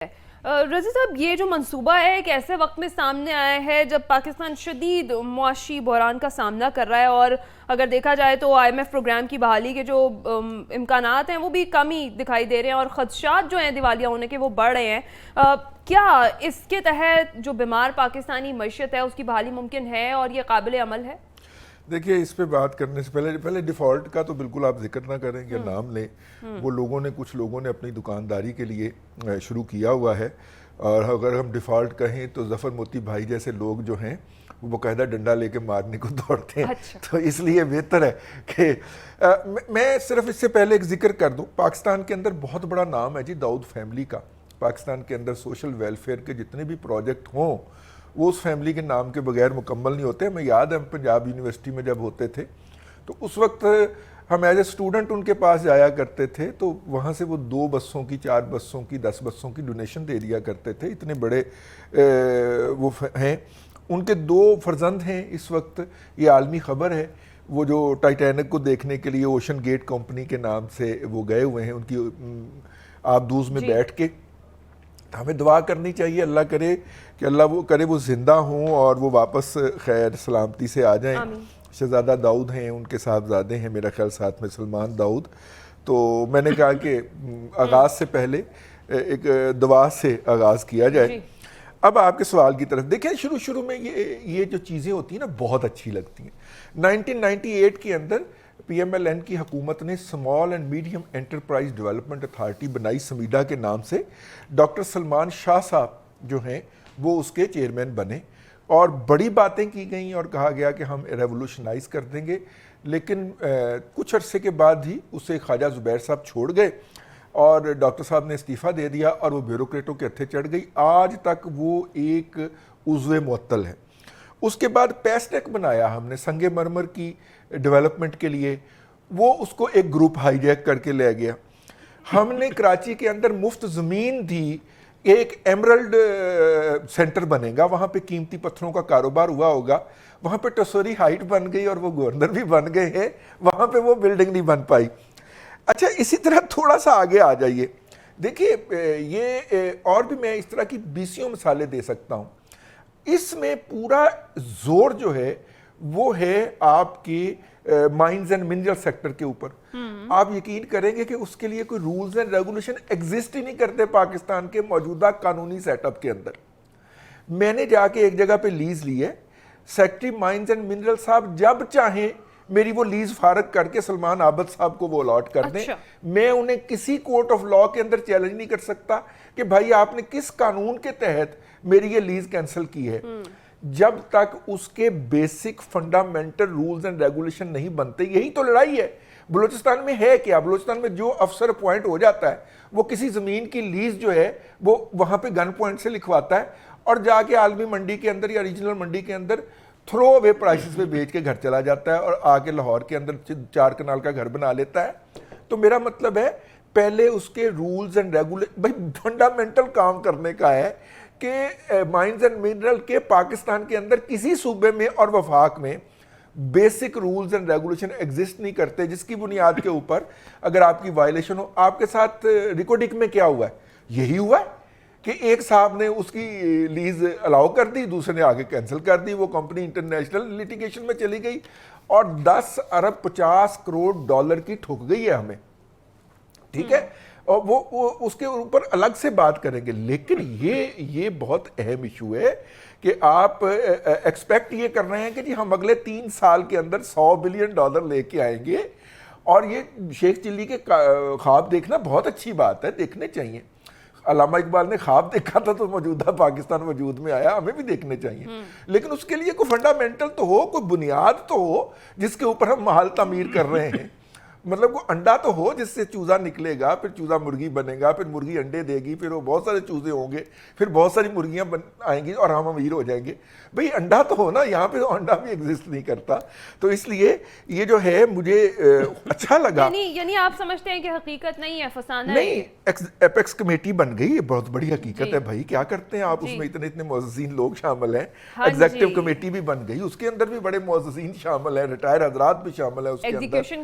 رضی صاحب، یہ جو منصوبہ ہے ایک ایسے وقت میں سامنے آیا ہے جب پاکستان شدید معاشی بحران کا سامنا کر رہا ہے، اور اگر دیکھا جائے تو آئی ایم ایف پروگرام کی بحالی کے جو امکانات ہیں وہ بھی کم ہی دکھائی دے رہے ہیں، اور خدشات جو ہیں دیوالیہ ہونے کے وہ بڑھ رہے ہیں۔ کیا اس کے تحت جو بیمار پاکستانی معیشت ہے اس کی بحالی ممکن ہے اور یہ قابل عمل ہے؟ دیکھیے، اس پہ بات کرنے سے پہلے ڈیفالٹ کا تو بالکل آپ ذکر نہ کریں کہ نام لیں۔ وہ کچھ لوگوں نے اپنی دکانداری کے لیے شروع کیا ہوا ہے، اور اگر ہم ڈیفالٹ کہیں تو ظفر موتی بھائی جیسے لوگ جو ہیں وہ باقاعدہ ڈنڈا لے کے مارنے کو دوڑتے ہیں۔ تو اس لیے بہتر ہے کہ میں صرف اس سے پہلے ایک ذکر کر دوں، پاکستان کے اندر بہت بڑا نام ہے جی داؤد فیملی کا۔ پاکستان کے اندر سوشل ویلفیئر کے جتنے بھی پروجیکٹ ہوں وہ اس فیملی کے نام کے بغیر مکمل نہیں ہوتے۔ ہمیں یاد ہے ہم پنجاب یونیورسٹی میں جب ہوتے تھے تو اس وقت ہم ایز اے اسٹوڈنٹ ان کے پاس جایا کرتے تھے، تو وہاں سے وہ 2 بسوں کی، 4 بسوں کی، 10 بسوں کی ڈونیشن دے دیا کرتے تھے۔ اتنے بڑے وہ ہیں۔ ان کے 2 فرزند ہیں اس وقت، یہ عالمی خبر ہے، وہ جو ٹائٹینک کو دیکھنے کے لیے اوشن گیٹ کمپنی کے نام سے وہ گئے ہوئے ہیں، ان کی آبدوز میں بیٹھ کے۔ ہمیں دعا کرنی چاہیے، اللہ کرے کہ اللہ وہ کرے وہ زندہ ہوں اور وہ واپس خیر سلامتی سے آ جائیں۔ شہزادہ داؤد ہیں، ان کے صاحبزادے ہیں میرا خیال ساتھ میں سلمان داؤد۔ تو میں نے کہا کہ آغاز سے پہلے ایک دعا سے آغاز کیا جائے۔ اب آپ کے سوال کی طرف دیکھیں، شروع میں یہ جو چیزیں ہوتی ہیں نا بہت اچھی لگتی ہیں۔ 1998 کے اندر پی ایم ایل این کی حکومت نے small and medium enterprise development authority بنائی سمیڈا کے نام سے۔ ڈاکٹر سلمان شاہ صاحب جو ہیں وہ اس کے چیئرمین بنے، اور بڑی باتیں کی گئیں اور کہا گیا کہ ہم ریولوشنائز کر دیں گے، لیکن کچھ عرصے کے بعد ہی اسے خواجہ زبیر صاحب چھوڑ گئے اور ڈاکٹر صاحب نے استعفیٰ دے دیا اور وہ بیوروکریٹوں کے ہتھے چڑھ گئی۔ آج تک وہ ایک عضو معطل ہے۔ اس کے بعد پیسٹیک بنایا ہم نے سنگ مرمر کی ڈیولپمنٹ کے لیے، وہ اس کو ایک گروپ ہائی جیک کر کے لے گیا۔ ہم نے کراچی کے اندر مفت زمین دی، ایک ایمرلڈ سینٹر بنے گا، وہاں پہ قیمتی پتھروں کا کاروبار ہوا ہوگا، وہاں پہ ٹسوری ہائٹ بن گئی اور وہ گورنر بھی بن گئے ہیں، وہاں پہ وہ بلڈنگ نہیں بن پائی۔ اچھا، اسی طرح تھوڑا سا آگے آ جائیے، دیکھیے یہ اور بھی میں اس طرح کی 20 مثالیں دے سکتا ہوں۔ اس میں پورا زور جو ہے وہ ہے آپ کی مائنز اینڈ منرل سیکٹر کے اوپر۔ آپ یقین کریں گے کہ اس کے لیے کوئی رولز اینڈ ریگولیشن ایگزسٹ ہی نہیں کرتے پاکستان کے موجودہ قانونی سیٹ اپ کے اندر۔ میں نے جا کے ایک جگہ پہ لیز لی ہے، سیکٹری مائنز اینڈ منرل صاحب جب چاہیں میری وہ لیز فارغ کر کے سلمان عابد صاحب کو وہ الاٹ کر دیں۔ میں انہیں کسی کورٹ آف لاء کے اندر چیلنج نہیں کر سکتا کہ بھائی آپ نے کس قانون کے تحت میری یہ لیز کینسل کی ہے۔ جب تک اس کے basic fundamental rules and regulation نہیں بنتے، یہی تو لڑائی ہے۔ بلوچستان میں ہے کیا؟ بلوچستان میں جو افسر اپوائنٹ ہو جاتا ہے وہ کسی زمین کی لیز جو ہے وہ وہاں پہ گن پوائنٹ سے لکھواتا ہے اور جا کے عالمی منڈی کے اندر یا ریجنل منڈی کے اندر تھرو اوے پرائسز پہ بیچ کے گھر چلا جاتا ہے اور آ کے لاہور کے اندر 4 کنال کا گھر بنا لیتا ہے۔ تو میرا مطلب ہے پہلے اس کے رولز اینڈ ریگولیشن، بھائی فنڈامنٹل کام کرنے کا ہے کہ مائنز اینڈ منرل کے پاکستان کے اندر کسی صوبے میں اور وفاق میں basic rules and regulation exist نہیں کرتے، جس کی بنیاد کے اوپر اگر آپ کی وائلیشن ہو۔ آپ کے ساتھ ریکوڈک میں کیا ہوا ہے؟ یہی ہوا ہے کہ ایک صاحب نے اس کی لیز الاؤ کر دی، دوسرے نے آگے کینسل کر دی، وہ کمپنی انٹرنیشنل لیٹیگیشن میں چلی گئی اور 10 ارب 50 کروڑ ڈالر کی ٹھک گئی ہے ہمیں، ٹھیک ہے؟ اور وہ اس کے اوپر الگ سے بات کریں گے، لیکن یہ بہت اہم ایشو ہے کہ آپ ایکسپیکٹ یہ کر رہے ہیں کہ جی ہم اگلے 3 سال کے اندر $100 بلین لے کے آئیں گے، اور یہ شیخ چلی کے خواب دیکھنا بہت اچھی بات ہے، دیکھنے چاہیے۔ علامہ اقبال نے خواب دیکھا تھا تو موجودہ پاکستان وجود میں آیا، ہمیں بھی دیکھنے چاہیے، لیکن اس کے لیے کوئی فنڈامنٹل تو ہو، کوئی بنیاد تو ہو جس کے اوپر ہم محل تعمیر کر رہے ہیں۔ مطلب وہ انڈا تو ہو جس سے چوزا نکلے گا، پھر چوزا مرغی بنے گا، پھر مرغی انڈے دے گی، پھر وہ بہت سارے چوزے ہوں گے، پھر بہت ساری مرغیاں آئیں گی اور ہم امیر ہو جائیں گے۔ بھئی انڈا تو ہو نا، یہاں پہ تو انڈا بھی ایگزسٹ نہیں کرتا۔ تو اس لیے یہ جو ہے مجھے اچھا لگا۔ یعنی آپ سمجھتے ہیں کہ حقیقت نہیں ہے، فسانہ ہے؟ نہیں، ایپیکس کمیٹی بن گئی، یہ بہت بڑی حقیقت ہے بھائی، کیا کرتے ہیں آپ؟ اس میں اتنے معززین لوگ شامل ہیں، ایگزیکٹو کمیٹی بھی بن گئی، اس کے اندر بھی بڑے معززین شامل ہیں، ریٹائر حضرات بھی شامل ہیں اس کے اندر، ایگزیکیوشن